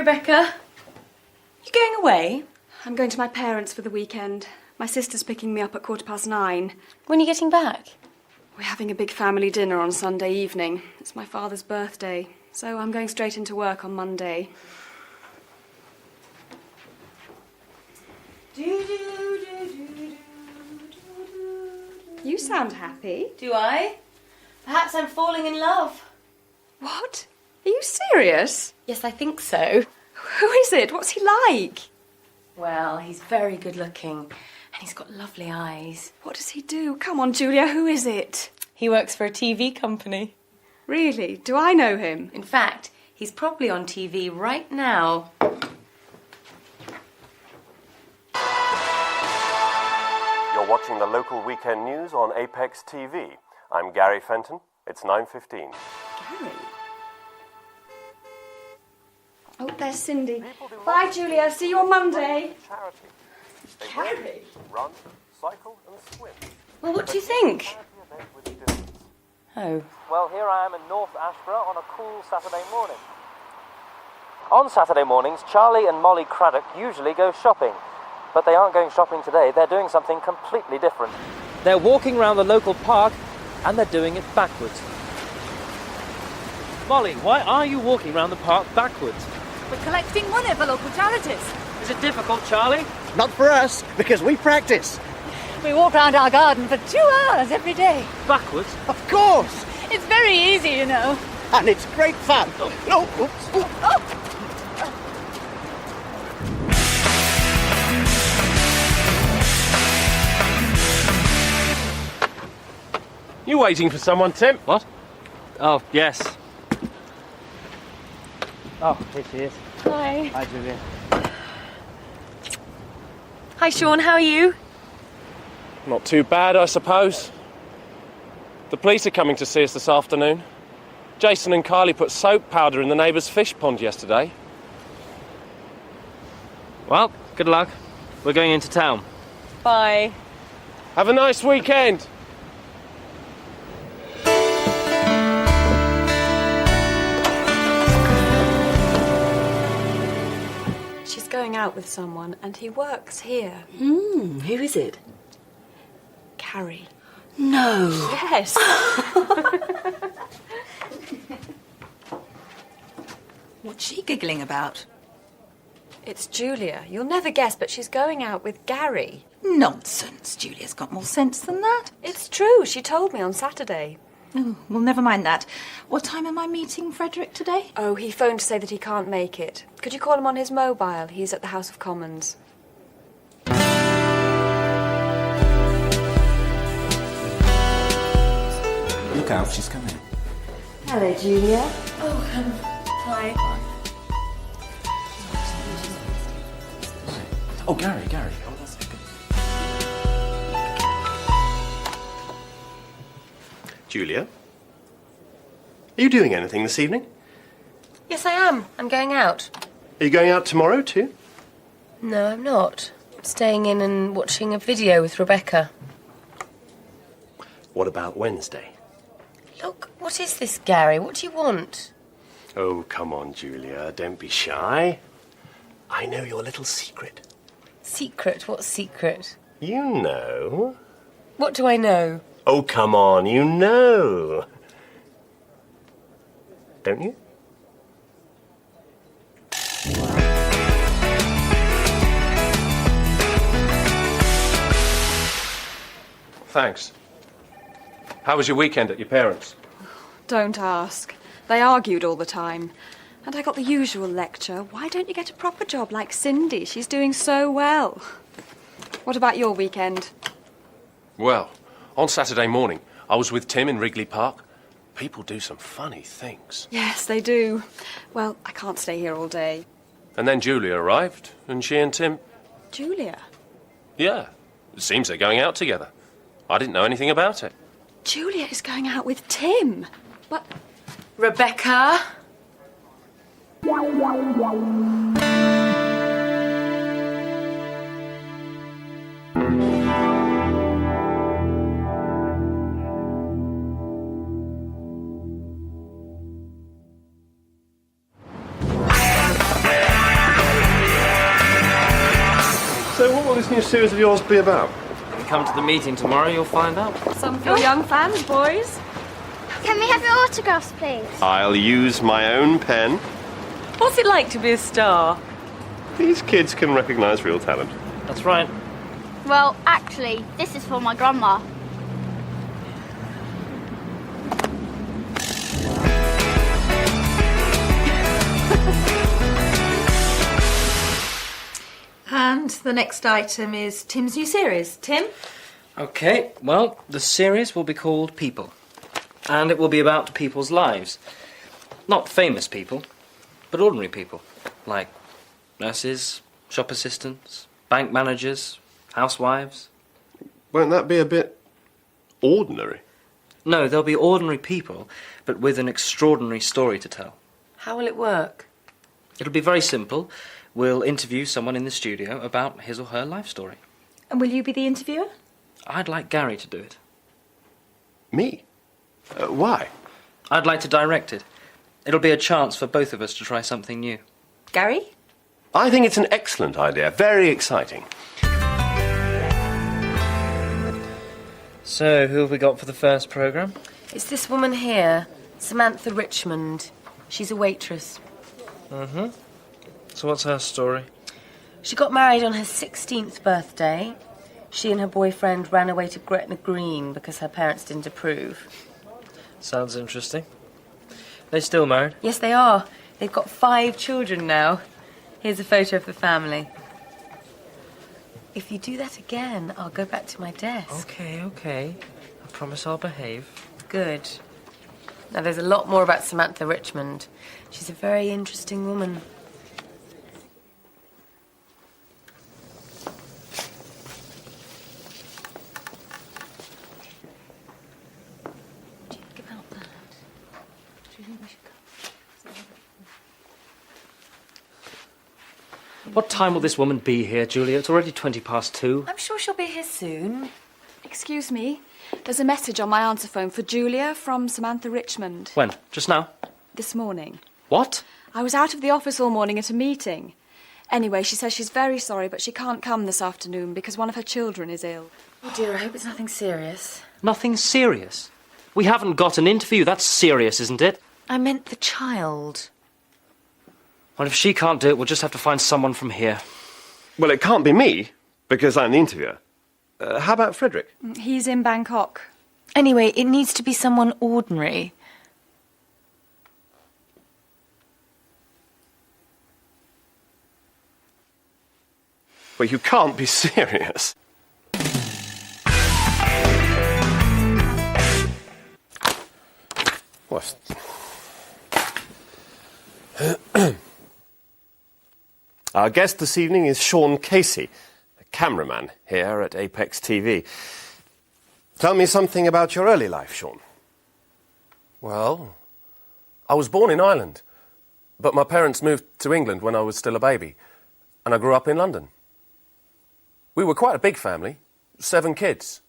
Rebecca. You going away? I'm going to my parents for the weekend. My sister's picking me up at 9:15. When are you getting back? We're having a big family dinner on Sunday evening. It's my father's birthday, so I'm going straight into work on Monday. You sound happy. Do I? Perhaps I'm falling in love. What? Are you serious? Yes, I think so. Who is it? What's he like? Well, he's very good looking and he's got lovely eyes. What does he do? Come on, Julia, who is it? He works for a TV company. Really? Do I know him? In fact, he's probably on TV right now. You're watching the local weekend news on Apex TV. I'm Gary Fenton. It's 9:15. Gary? Oh, there's Cindy. Bye, Julia. See you on Monday. Charity. Gary? Run, cycle and swim. Well, what do you think? Charity event with students. Oh. Well, here I am in North Ashborough on a cool Saturday morning. On Saturday mornings, Charlie and Molly Craddock usually go shopping. But they aren't going shopping today, they're doing something completely different. They're walking around the local park, and they're doing it backwards. Molly, why are you walking around the park backwards? We're collecting money for local charities. Is it difficult, Charlie? Not for us, because we practice. We walk around our garden for 2 hours every day. Backwards? Of course. It's very easy, you know. And it's great fun. Oh, oops. Oh! You waiting for someone, Tim? What? Oh, yes. Oh, here she is. Hi. Hi, Julia. Hi, Sean. How are you? Not too bad, I suppose. The police are coming to see us this afternoon. Jason and Kylie put soap powder in the neighbour's fish pond yesterday. Well, good luck. We're going into town. Bye. Have a nice weekend. She's going out with someone, and he works here. Who is it? Carrie. No. Yes. What's she giggling about? It's Julia. You'll never guess, but she's going out with Gary. Nonsense. Julia's got more sense than that. It's true. She told me on Saturday. Oh, well, never mind that. What time am I meeting Frederick today? Oh, he phoned to say that he can't make it. Could you call him on his mobile? He's at the House of Commons. Look out, she's coming. Hello, Julia. Hi. Oh, Gary. Oh, that's good. Julia? Are you doing anything this evening? Yes, I am. I'm going out. Are you going out tomorrow too? No, I'm not. I'm staying in and watching a video with Rebecca. What about Wednesday? Look, what is this, Gary? What do you want? Oh, come on, Julia. Don't be shy. I know your little secret. Secret? What secret? You know. What do I know? Oh, come on, you know. Don't you? Thanks. How was your weekend at your parents'? Don't ask. They argued all the time. And I got the usual lecture. Why don't you get a proper job like Cindy? She's doing so well. What about your weekend? Well, on Saturday morning, I was with Tim in Wrigley Park. People do some funny things. Yes, they do. Well, I can't stay here all day. And then Julia arrived, and she and Tim... Julia? Yeah, it seems they're going out together. I didn't know anything about it. Julia is going out with Tim. But... Rebecca? series of yours be about? When you come to the meeting tomorrow, you'll find out. Some for your young fans, boys. Can we have your autographs, please? I'll use my own pen. What's it like to be a star? These kids can recognise real talent. That's right. Well, actually, this is for my grandma. And the next item is Tim's new series. Tim? Okay, well, the series will be called People. And it will be about people's lives. Not famous people, but ordinary people. Like nurses, shop assistants, bank managers, housewives. Won't that be a bit ordinary? No, they'll be ordinary people, but with an extraordinary story to tell. How will it work? It'll be very simple. We'll interview someone in the studio about his or her life story. And will you be the interviewer? I'd like Gary to do it. Me? Why? I'd like to direct it. It'll be a chance for both of us to try something new. Gary? I think it's an excellent idea. Very exciting. So, who have we got for the first programme? It's this woman here, Samantha Richmond. She's a waitress. Mm-hmm. So what's her story? She got married on her 16th birthday. She and her boyfriend ran away to Gretna Green because her parents didn't approve. Sounds interesting. They still married? Yes, they are. They've got 5 children now. Here's a photo of the family. If you do that again, I'll go back to my desk. Okay. I promise I'll behave. Good. Now, there's a lot more about Samantha Richmond. She's a very interesting woman. What time will this woman be here, Julia? It's already 2:20. I'm sure she'll be here soon. Excuse me. There's a message on my answer phone for Julia from Samantha Richmond. When? Just now? This morning. What? I was out of the office all morning at a meeting. Anyway, she says she's very sorry, but she can't come this afternoon because one of her children is ill. Oh dear, I hope it's nothing serious. Nothing serious? We haven't got an interview. That's serious, isn't it? I meant the child. Well, if she can't do it, we'll just have to find someone from here. Well, it can't be me, because I'm the interviewer. How about Frederick? He's in Bangkok. Anyway, it needs to be someone ordinary. Well, you can't be serious. What? Our guest this evening is Sean Casey, a cameraman here at Apex TV. Tell me something about your early life, Sean. Well, I was born in Ireland, but my parents moved to England when I was still a baby, and I grew up in London. We were quite a big family, 7 kids.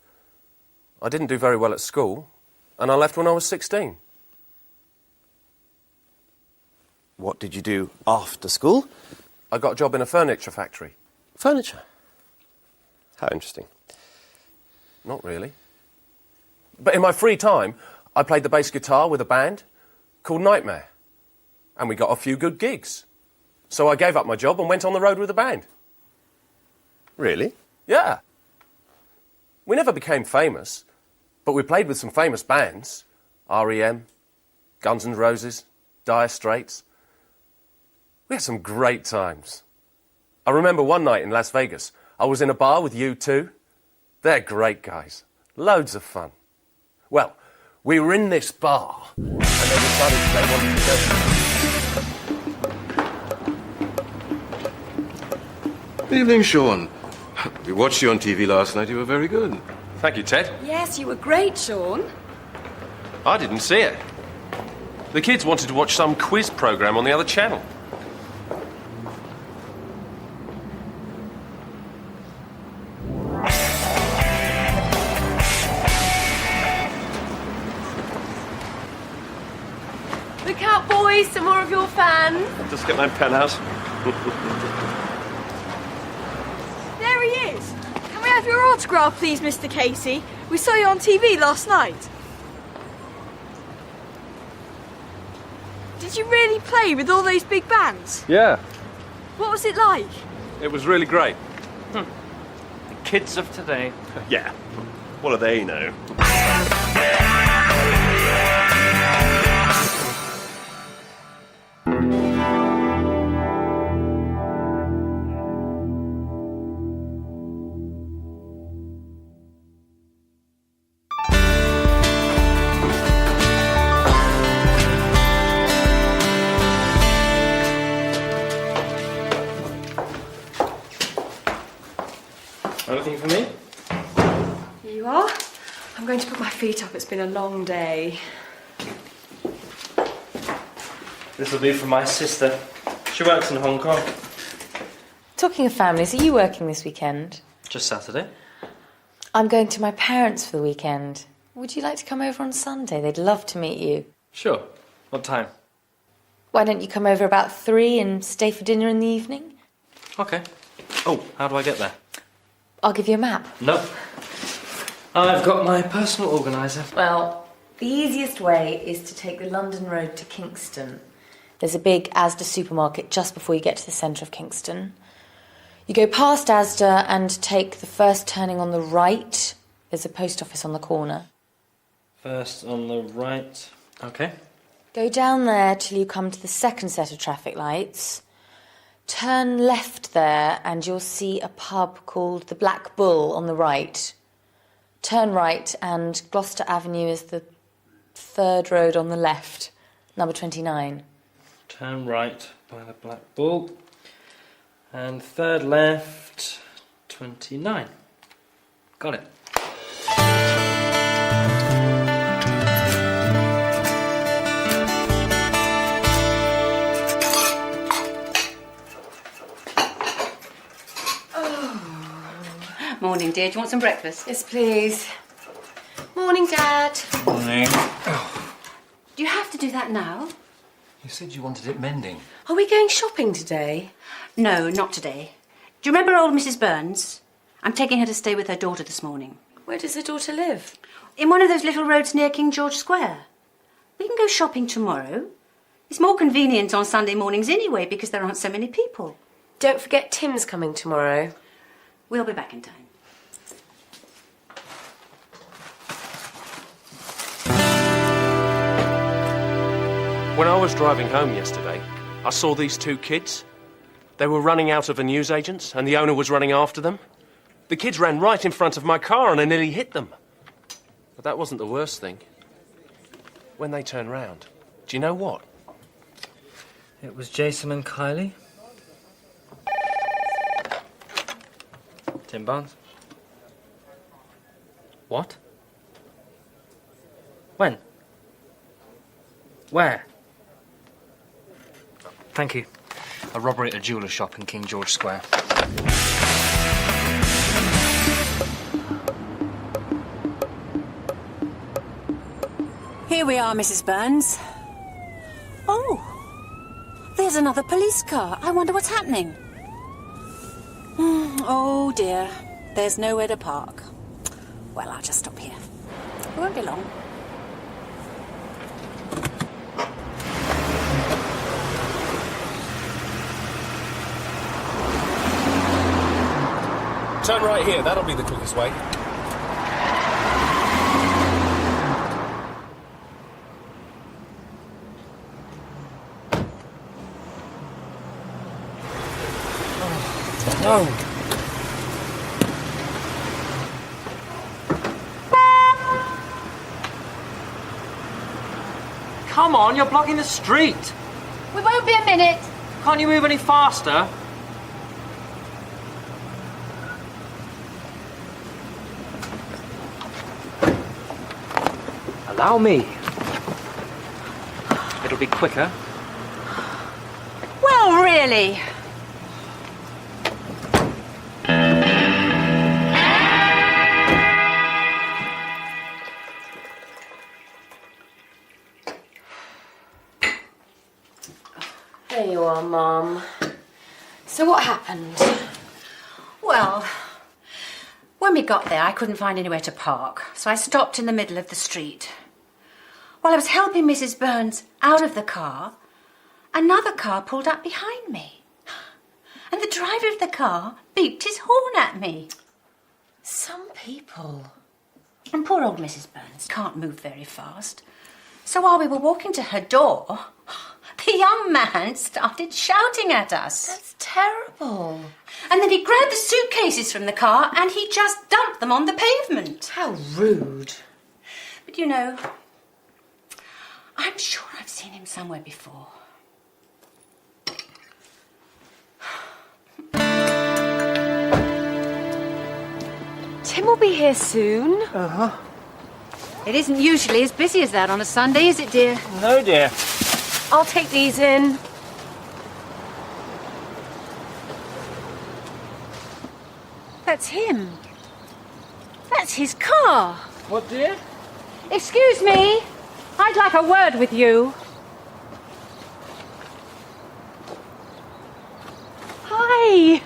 I didn't do very well at school, and I left when I was 16. What did you do after school? I got a job in a furniture factory. Furniture. How interesting. Not really. But in my free time, I played the bass guitar with a band called Nightmare. And we got a few good gigs. So I gave up my job and went on the road with the band. Really? Yeah. We never became famous, but we played with some famous bands. R.E.M., Guns N' Roses, Dire Straits. We had some great times. I remember one night in Las Vegas, I was in a bar with U2. They're great guys. Loads of fun. Well, we were in this bar, and they decided they wanted to go. Evening, Sean. We watched you on TV last night. You were very good. Thank you, Ted. Yes, you were great, Sean. I didn't see it. The kids wanted to watch some quiz programme on the other channel. Look out, boys, some more of your fans. Just get my pen out. There he is. your autograph, please, Mr. Casey? We saw you on TV last night. Did you really play with all those big bands? Yeah, What was it like? it was really great. The kids of today. Yeah. What do they know? Anything for me? Here you are. I'm going to put my feet up. It's been a long day. This will be for my sister. She works in Hong Kong. Talking of families, are you working this weekend? Just Saturday. I'm going to my parents for the weekend. Would you like to come over on Sunday? They'd love to meet you. Sure. What time? Why don't you come over about 3 and stay for dinner in the evening? Okay. Oh, how do I get there? I'll give you a map. No. I've got my personal organiser. Well, the easiest way is to take the London Road to Kingston. There's a big Asda supermarket just before you get to the centre of Kingston. You go past Asda and take the first turning on the right. There's a post office on the corner. First on the right. Okay. Go down there till you come to the second set of traffic lights. Turn left there and you'll see a pub called the Black Bull on the right. Turn right and Gloucester Avenue is the third road on the left, number 29. Turn right by the Black Bull. And third left, 29. Got it. Morning, dear. Do you want some breakfast? Yes, please. Morning, Dad. Morning. Do you have to do that now? You said you wanted it mending. Are we going shopping today? No, not today. Do you remember old Mrs. Burns? I'm taking her to stay with her daughter this morning. Where does her daughter live? In one of those little roads near King George Square. We can go shopping tomorrow. It's more convenient on Sunday mornings anyway because there aren't so many people. Don't forget Tim's coming tomorrow. We'll be back in time. When I was driving home yesterday, I saw these two kids. They were running out of a newsagent's and the owner was running after them. The kids ran right in front of my car and I nearly hit them. But that wasn't the worst thing. When they turned round, do you know what? It was Jason and Kylie. Tim Barnes. What? When? Where? Thank you. A robbery at a jeweller's shop in King George Square. Here we are, Mrs. Burns. Oh, there's another police car. I wonder what's happening. Oh, dear. There's nowhere to park. Well, I'll just stop here. It won't be long. Turn right here, that'll be the quickest way. No. Come on, you're blocking the street. We won't be a minute. Can't you move any faster? Allow me. It'll be quicker. Well, really? There you are, Mum. So what happened? Well, When we got there, I couldn't find anywhere to park, so I stopped in the middle of the street. While I was helping Mrs. Burns out of the car, another car pulled up behind me. And the driver of the car beeped his horn at me. Some people. And poor old Mrs. Burns can't move very fast. So while we were walking to her door, the young man started shouting at us. That's terrible. And then he grabbed the suitcases from the car and he just dumped them on the pavement. How rude. But you know, I'm sure I've seen him somewhere before. Tim will be here soon. Uh-huh. It isn't usually as busy as that on a Sunday, is it, dear? No, dear. I'll take these in. That's him. That's his car. What, dear? Excuse me. I'd like a word with you. Hi.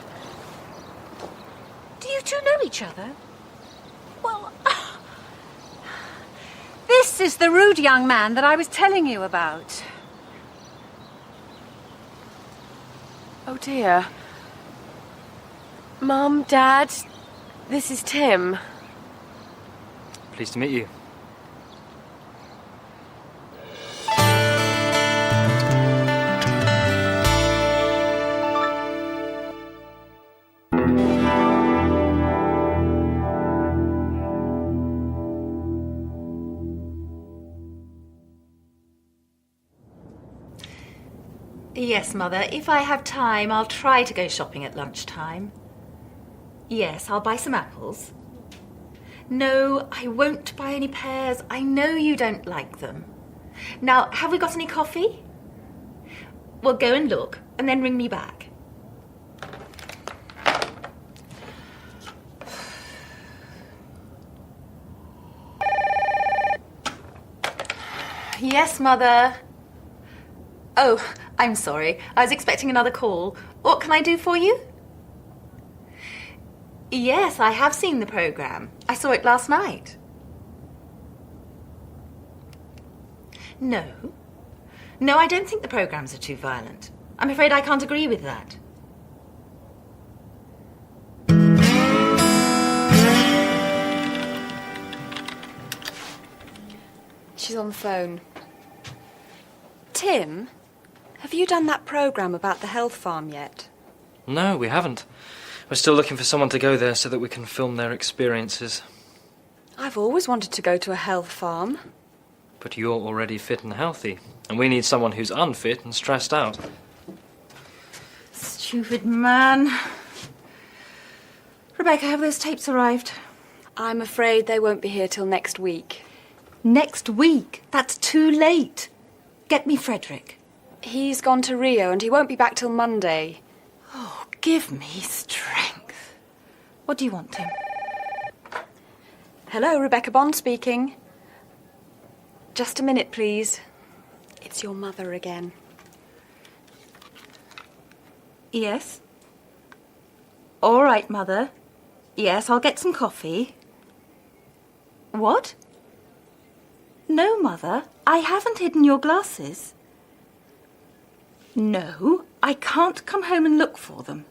Do you two know each other? Well, this is the rude young man that I was telling you about. Oh dear. Mum, Dad, this is Tim. Pleased to meet you. Yes, Mother. If I have time, I'll try to go shopping at lunchtime. Yes, I'll buy some apples. No, I won't buy any pears. I know you don't like them. Now, have we got any coffee? Well, go and look, and then ring me back. Yes, Mother. Oh, I'm sorry. I was expecting another call. What can I do for you? Yes, I have seen the programme. I saw it last night. No. No, I don't think the programmes are too violent. I'm afraid I can't agree with that. She's on the phone. Tim, have you done that programme about the health farm yet? No, we haven't. We're still looking for someone to go there so that we can film their experiences. I've always wanted to go to a health farm. But you're already fit and healthy, and we need someone who's unfit and stressed out. Stupid man. Rebecca, have those tapes arrived? I'm afraid they won't be here till next week. Next week? That's too late. Get me Frederick. He's gone to Rio and he won't be back till Monday. Oh, give me strength. What do you want, Tim? Hello, Rebecca Bond speaking. Just a minute, please. It's your mother again. Yes? All right, Mother. Yes, I'll get some coffee. What? No, Mother. I haven't hidden your glasses. No, I can't come home and look for them.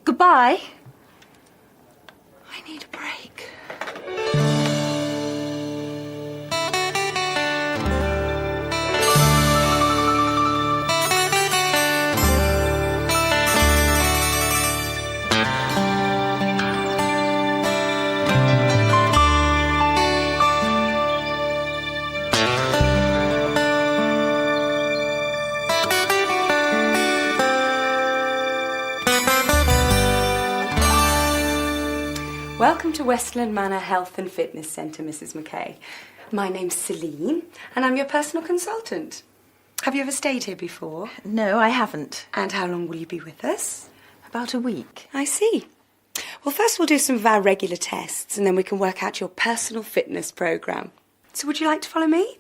Goodbye. I need a break. Welcome to Westland Manor Health and Fitness Centre, Mrs. McKay. My name's Celine, and I'm your personal consultant. Have you ever stayed here before? No, I haven't. And how long will you be with us? About a week. I see. Well, first we'll do some of our regular tests, and then we can work out your personal fitness programme. So would you like to follow me?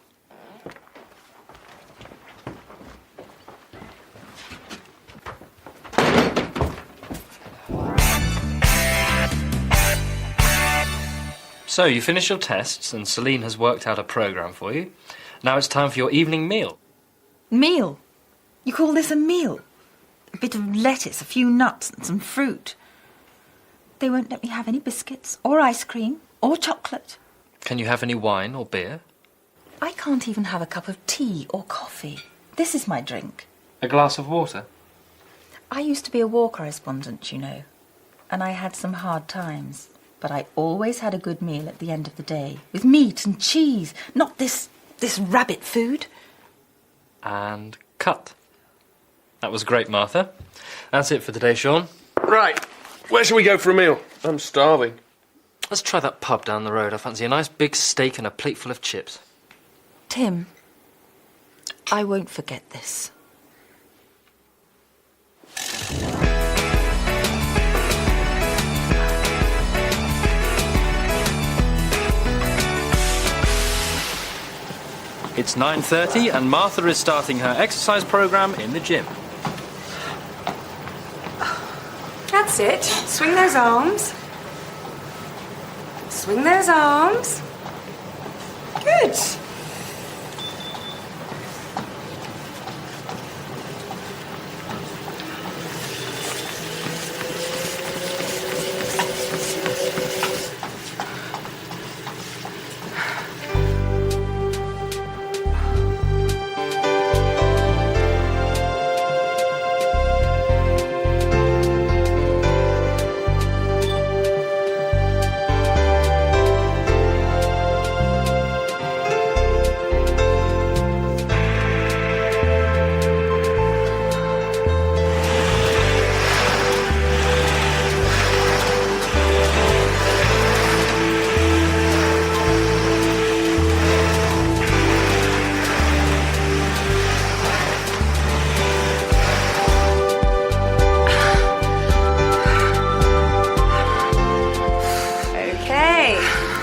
So, you finished your tests, and Celine has worked out a programme for you. Now it's time for your evening meal. Meal? You call this a meal? A bit of lettuce, a few nuts and some fruit. They won't let me have any biscuits or ice cream or chocolate. Can you have any wine or beer? I can't even have a cup of tea or coffee. This is my drink. A glass of water? I used to be a war correspondent, you know, and I had some hard times. But I always had a good meal at the end of the day, with meat and cheese, not this rabbit food. And cut. That was great, Martha. That's it for today, Sean. Right. Where shall we go for a meal? I'm starving. Let's try that pub down the road. I fancy a nice big steak and a plate full of chips. Tim, I won't forget this. It's 9:30 and Martha is starting her exercise programme in the gym. That's it. Swing those arms. Swing those arms. Good.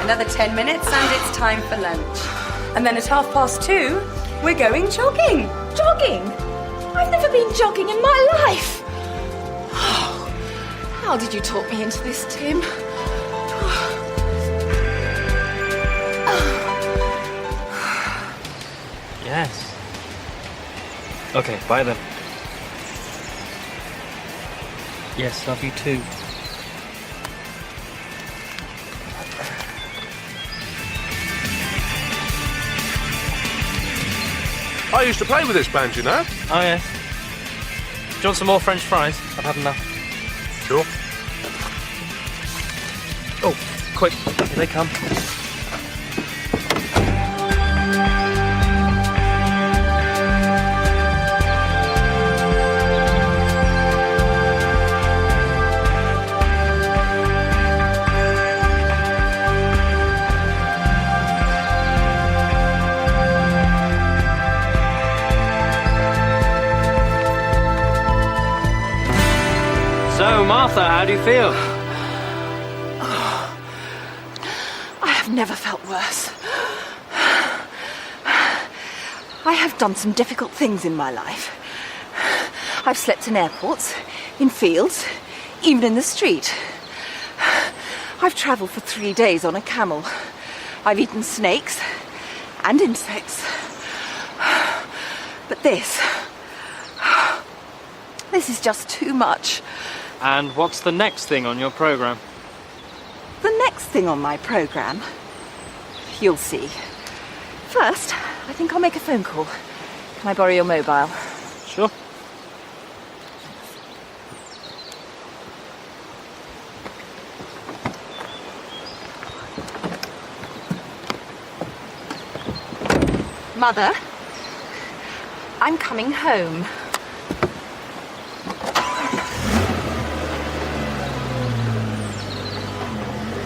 Another 10 minutes and it's time for lunch. And then at 2:30, we're going jogging. Jogging? I've never been jogging in my life. How did you talk me into this, Tim? Yes. Okay, bye then. Yes, love you too. I used to play with this band, you know. Oh, yes. Do you want some more French fries? I've had enough. Sure. Oh, quick. Here they come. So, Martha, how do you feel? I have never felt worse. I have done some difficult things in my life. I've slept in airports, in fields, even in the street. I've travelled for 3 days on a camel. I've eaten snakes and insects. But this is just too much. And what's the next thing on your programme? The next thing on my programme? You'll see. First, I think I'll make a phone call. Can I borrow your mobile? Sure. Mother, I'm coming home.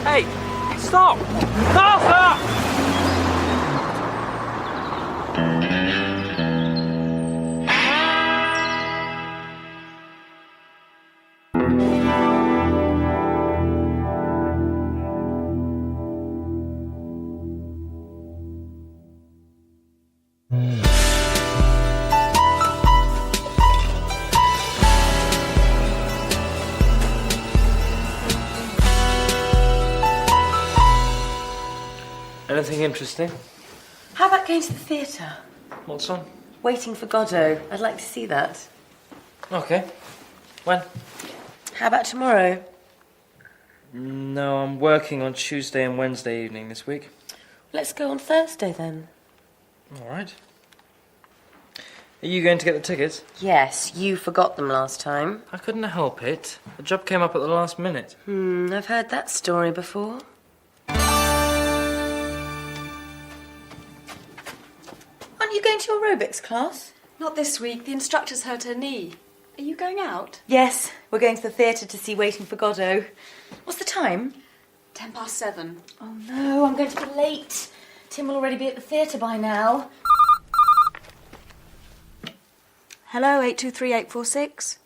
Hey, stop! Martha! Anything interesting? How about going to the theatre? What's on? Waiting for Godot. I'd like to see that. Okay. When? How about tomorrow? No, I'm working on Tuesday and Wednesday evening this week. Let's go on Thursday then. All right. Are you going to get the tickets? Yes, you forgot them last time. I couldn't help it. The job came up at the last minute. I've heard that story before. Aren't you going to your aerobics class? Not this week. The instructor's hurt her knee. Are you going out? Yes, we're going to the theatre to see Waiting for Godot. What's the time? 7:10. Oh no, I'm going to be late. Tim will already be at the theatre by now. Hello, 823846.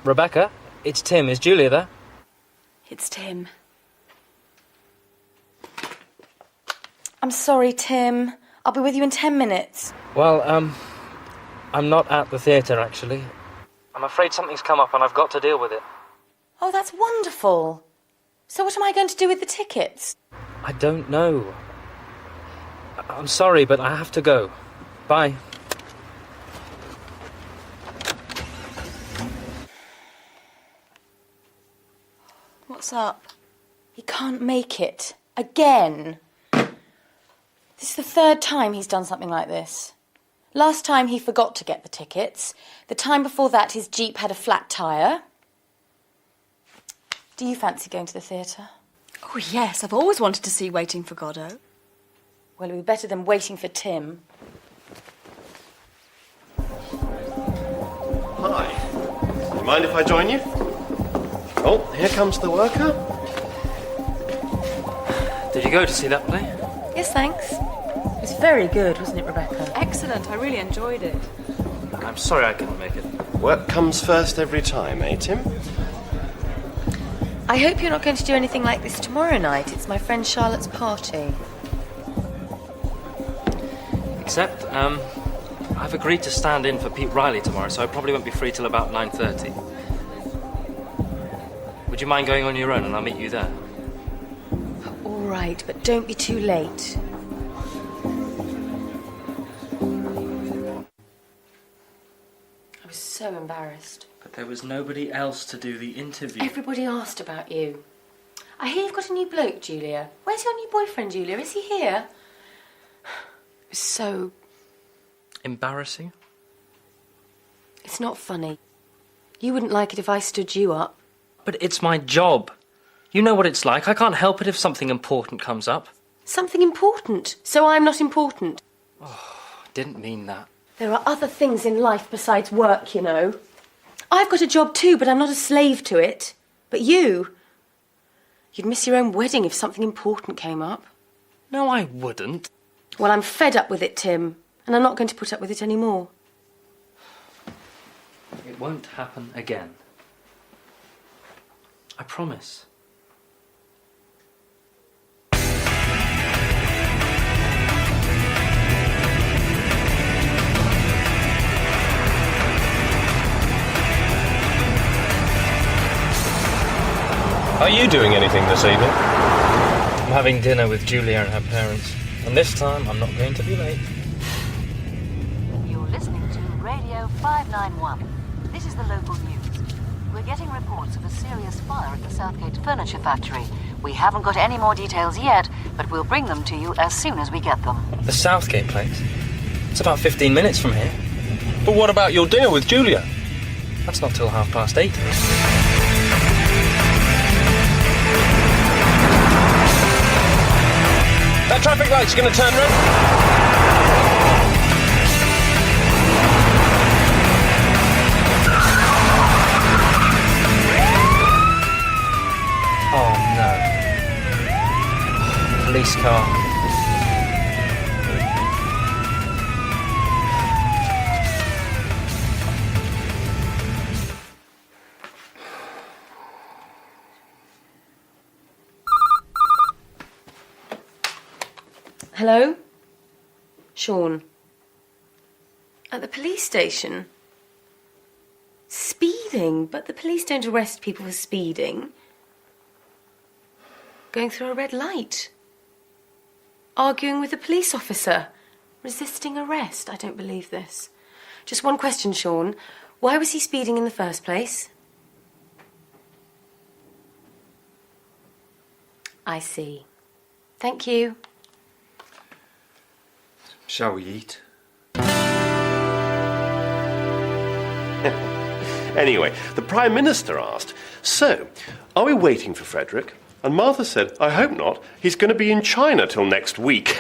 Rebecca, it's Tim. Is Julia there? It's Tim. I'm sorry, Tim. I'll be with you in 10 minutes. Well, I'm not at the theatre, actually. I'm afraid something's come up and I've got to deal with it. Oh, that's wonderful. So what am I going to do with the tickets? I don't know. I'm sorry, but I have to go. Bye. What's up? He can't make it. Again. This is the third time he's done something like this. Last time he forgot to get the tickets. The time before that his Jeep had a flat tyre. Do you fancy going to the theatre? Oh, yes. I've always wanted to see Waiting for Godot. Well, it'll be better than waiting for Tim. Hi. Do you mind if I join you? Oh, here comes the worker. Did you go to see that play? Yes, thanks. It was very good, wasn't it, Rebecca? Excellent. I really enjoyed it. I'm sorry I couldn't make it. Work comes first every time, eh, Tim? I hope you're not going to do anything like this tomorrow night. It's my friend Charlotte's party. Except, I've agreed to stand in for Pete Riley tomorrow, so I probably won't be free till about 9:30. Would you mind going on your own and I'll meet you there? All right, but don't be too late. I was so embarrassed. But there was nobody else to do the interview. Everybody asked about you. I hear you've got a new bloke, Julia. Where's your new boyfriend, Julia? Is he here? It was so... Embarrassing? It's not funny. You wouldn't like it if I stood you up. But it's my job. You know what it's like. I can't help it if something important comes up. Something important? So I'm not important? Oh, I didn't mean that. There are other things in life besides work, you know. I've got a job too, but I'm not a slave to it. But you... You'd miss your own wedding if something important came up. No, I wouldn't. Well, I'm fed up with it, Tim, and I'm not going to put up with it anymore. It won't happen again. I promise. Are you doing anything this evening? I'm having dinner with Julia and her parents. And this time, I'm not going to be late. You're listening to Radio 591. This is the local news. We're getting reports of a serious fire at the Southgate Furniture Factory. We haven't got any more details yet, but we'll bring them to you as soon as we get them. The Southgate place? It's about 15 minutes from here. But what about your dinner with Julia? That's not till 8:30. That traffic light's going to turn red. Oh no. Police car. Hello? Sean. At the police station? Speeding? But the police don't arrest people for speeding. Going through a red light. Arguing with a police officer. Resisting arrest. I don't believe this. Just one question, Sean. Why was he speeding in the first place? I see. Thank you. Shall we eat? Anyway, the Prime Minister asked, "So, are we waiting for Frederick?" And Martha said, "I hope not. He's going to be in China till next week."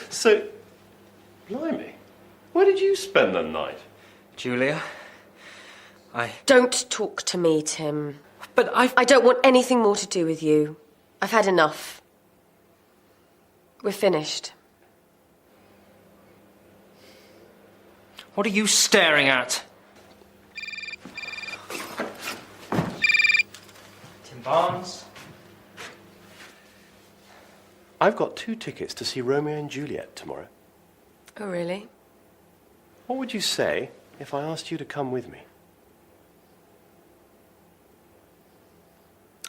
So, blimey, where did you spend the night? Julia, Don't talk to me, Tim. But I don't want anything more to do with you. I've had enough. We're finished. What are you staring at? Tim Barnes? I've got 2 tickets to see Romeo and Juliet tomorrow. Oh, really? What would you say if I asked you to come with me?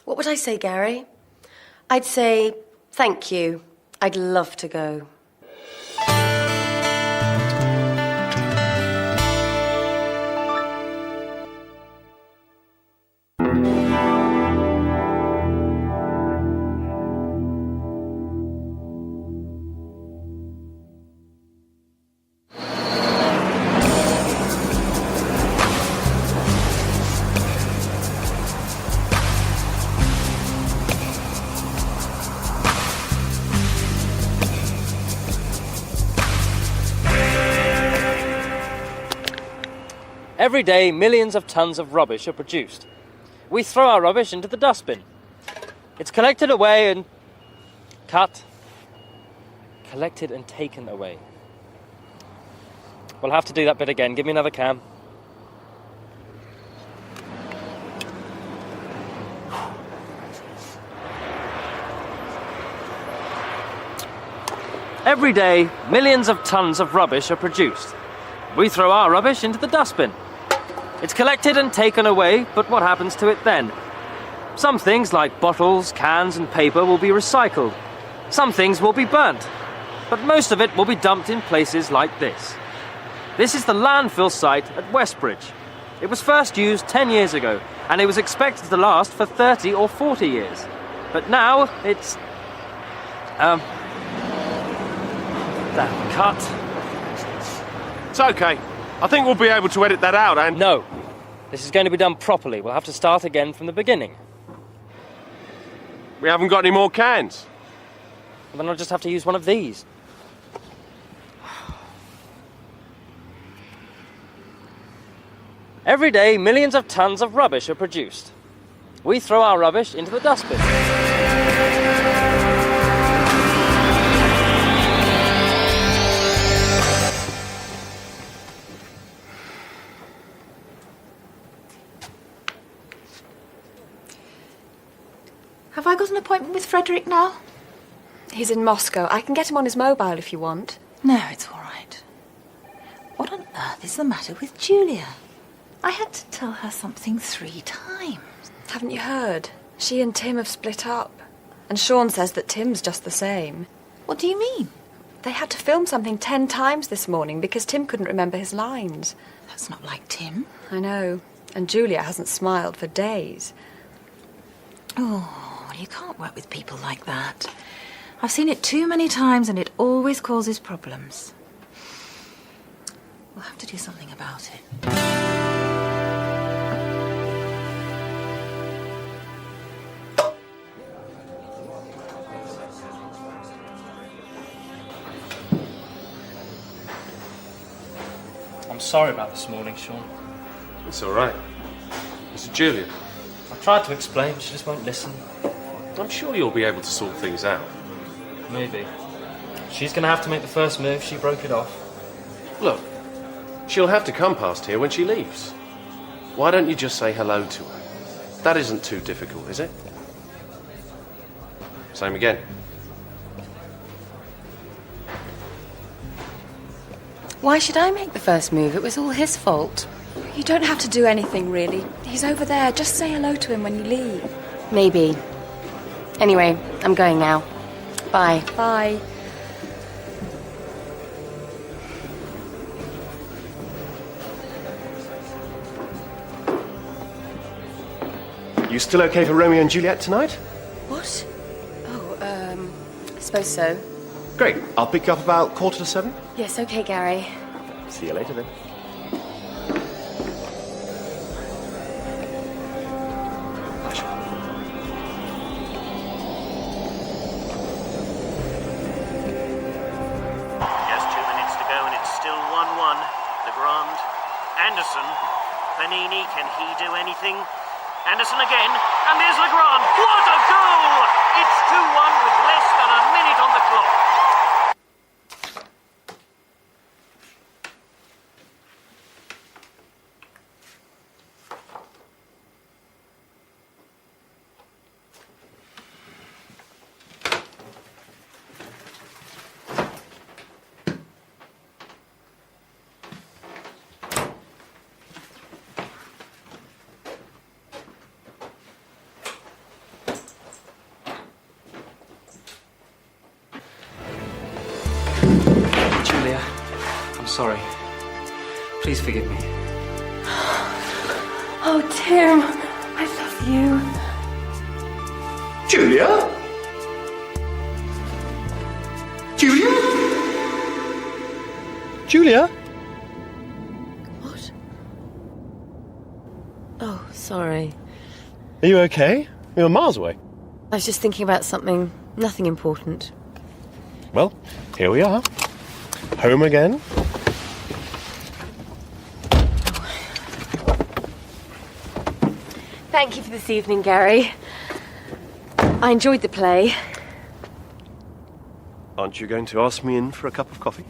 What would I say, Gary? I'd say thank you. I'd love to go. Every day, millions of tons of rubbish are produced. We throw our rubbish into the dustbin. It's collected away and collected and taken away. We'll have to do that bit again. Give me another can. Every day, millions of tons of rubbish are produced. We throw our rubbish into the dustbin. It's collected and taken away, but what happens to it then? Some things like bottles, cans and paper will be recycled. Some things will be burnt. But most of it will be dumped in places like this. This is the landfill site at Westbridge. It was first used 10 years ago, and it was expected to last for 30 or 40 years. But now it's... that cut. It's okay. I think we'll be able to edit that out, and... No. This is going to be done properly. We'll have to start again from the beginning. We haven't got any more cans. Then I'll just have to use one of these. Every day, millions of tons of rubbish are produced. We throw our rubbish into the dustbin. Have I got an appointment with Frederick now? He's in Moscow. I can get him on his mobile if you want. No, it's all right. What on earth is the matter with Julia? I had to tell her something 3 times. Haven't you heard? She and Tim have split up. And Sean says that Tim's just the same. What do you mean? They had to film something 10 times this morning because Tim couldn't remember his lines. That's not like Tim. I know. And Julia hasn't smiled for days. Oh, you can't work with people like that. I've seen it too many times and it always causes problems. We'll have to do something about it. I'm sorry about this morning, Sean. It's all right. Is it Julia? I tried to explain, she just won't listen. I'm sure you'll be able to sort things out. Maybe. She's going to have to make the first move. She broke it off. Look, she'll have to come past here when she leaves. Why don't you just say hello to her? That isn't too difficult, is it? Same again. Why should I make the first move? It was all his fault. You don't have to do anything, really. He's over there. Just say hello to him when you leave. Maybe. Anyway, I'm going now. Bye. Bye. You still okay for Romeo and Juliet tonight? What? Oh, I suppose so. Great. I'll pick you up about 6:45. Yes, okay, Gary. See you later then. Just 2 minutes to go and it's still 1-1. Legrand. Anderson. Panini, can he do anything? Anderson again, and there's Legrand. What a goal! It's 2-1 with less than a minute on the clock. Julia, I'm sorry. Please forgive me. Oh, Tim, I love you. Julia? Julia? Julia? What? Oh, sorry. Are you okay? You're miles away. I was just thinking about something. Nothing important. Well, here we are. Home again. Thank you for this evening, Gary. I enjoyed the play. Aren't you going to ask me in for a cup of coffee?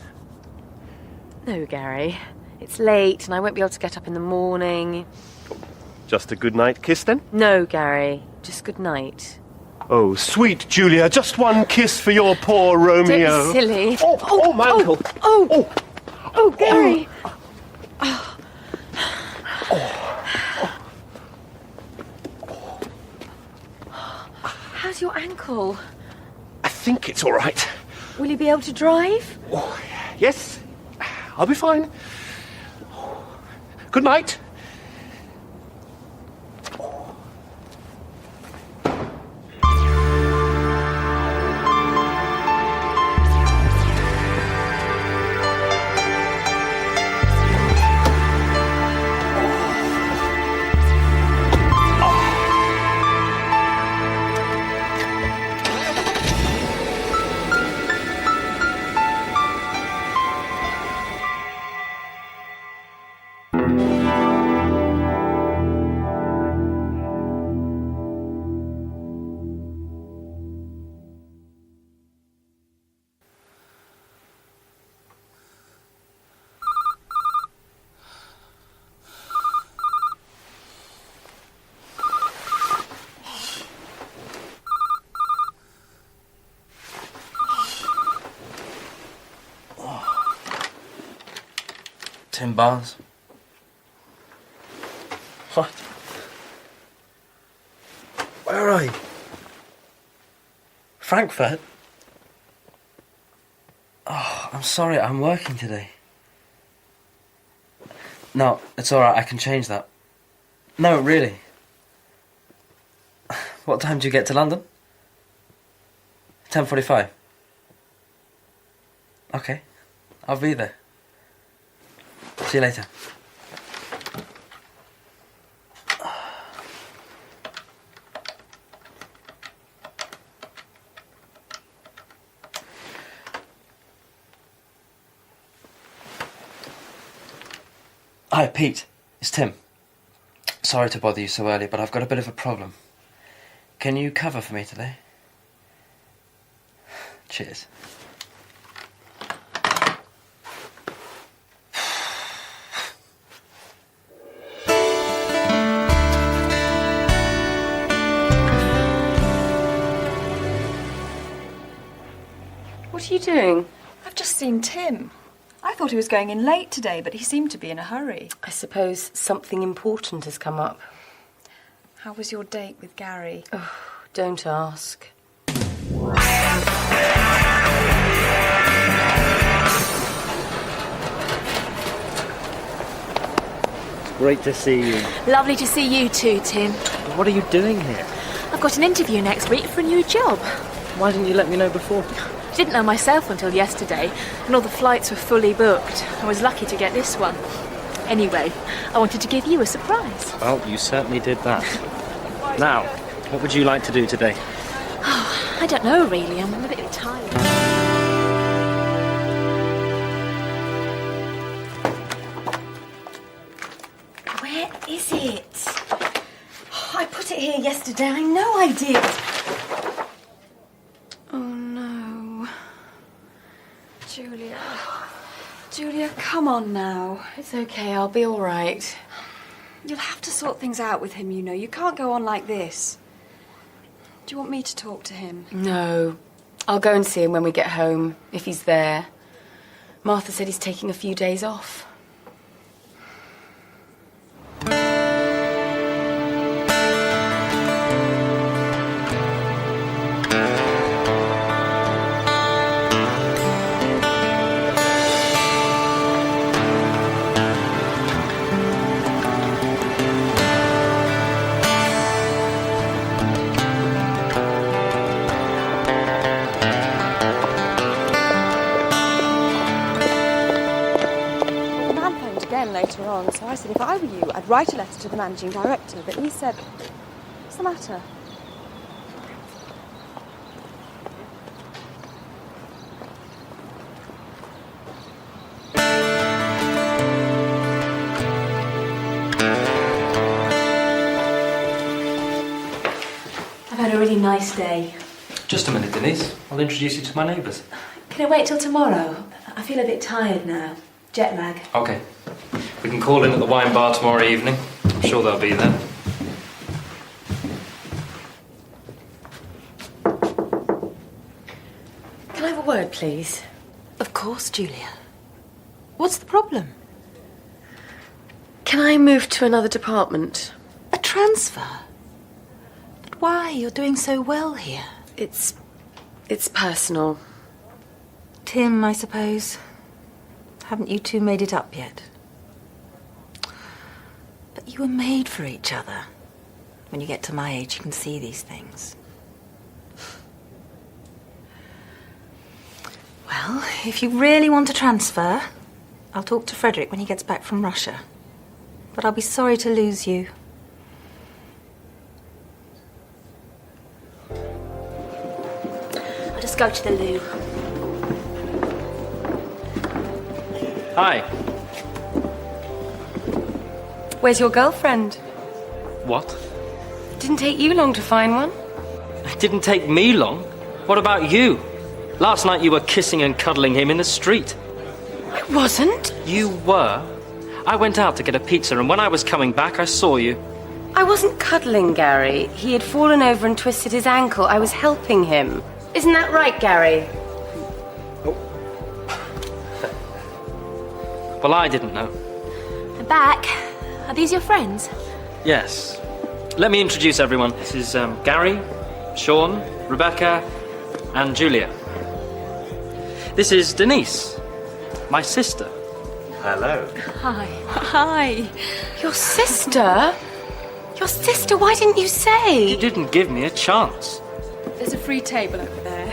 No, Gary. It's late and I won't be able to get up in the morning. Just a good night kiss then? No, Gary. Just good night. Oh, sweet Julia, just one kiss for your poor Romeo. Don't be silly. Oh, my ankle. Oh, Gary. How's your ankle? I think it's all right. Will you be able to drive? Yes, I'll be fine. Good night. Tim Barnes. What? Where are you? Frankfurt? Oh, I'm sorry, I'm working today. No, it's alright, I can change that. No, really. What time do you get to London? 10:45. Okay, I'll be there. See you later. Hi, Pete. It's Tim. Sorry to bother you so early, but I've got a bit of a problem. Can you cover for me today? Cheers. What are you doing? I've just seen Tim. I thought he was going in late today, but he seemed to be in a hurry. I suppose something important has come up. How was your date with Gary? Oh, don't ask. Great to see you. Lovely to see you too, Tim. What are you doing here? I've got an interview next week for a new job. Why didn't you let me know before? Didn't know myself until yesterday, and all the flights were fully booked. I was lucky to get this one. Anyway, I wanted to give you a surprise. Well, you certainly did that. Now, what would you like to do today? Oh, I don't know really. I'm a bit tired. Where is it? Oh, I put it here yesterday. I know I did. Oh, no. Julia. Julia, come on now. It's okay, I'll be all right. You'll have to sort things out with him, you know. You can't go on like this. Do you want me to talk to him? No. I'll go and see him when we get home, if he's there. Martha said he's taking a few days off. Later on, so I said if I were you, I'd write a letter to the managing director, but he said, what's the matter? I've had a really nice day. Just a minute, Denise. I'll introduce you to my neighbours. Can I wait till tomorrow? I feel a bit tired now. Jet lag. Okay. We can call in at the wine bar tomorrow evening. I'm sure they'll be there. Can I have a word, please? Of course, Julia. What's the problem? Can I move to another department? A transfer? But why? You're doing so well here. It's personal. Tim, I suppose. Haven't you two made it up yet? But you were made for each other. When you get to my age, you can see these things. Well, if you really want to transfer, I'll talk to Frederick when he gets back from Russia. But I'll be sorry to lose you. I'll just go to the loo. Hi. Where's your girlfriend? What? Didn't take you long to find one. It didn't take me long. What about you? Last night you were kissing and cuddling him in the street. I wasn't. You were. I went out to get a pizza, and when I was coming back, I saw you. I wasn't cuddling Gary. He had fallen over and twisted his ankle. I was helping him. Isn't that right, Gary? Well, I didn't know. I'm back. Are these your friends? Yes. Let me introduce everyone. This is Gary, Sean, Rebecca, and Julia. This is Denise, my sister. Hello. Hi. Hi. Your sister? Your sister? Why didn't you say? You didn't give me a chance. There's a free table over there.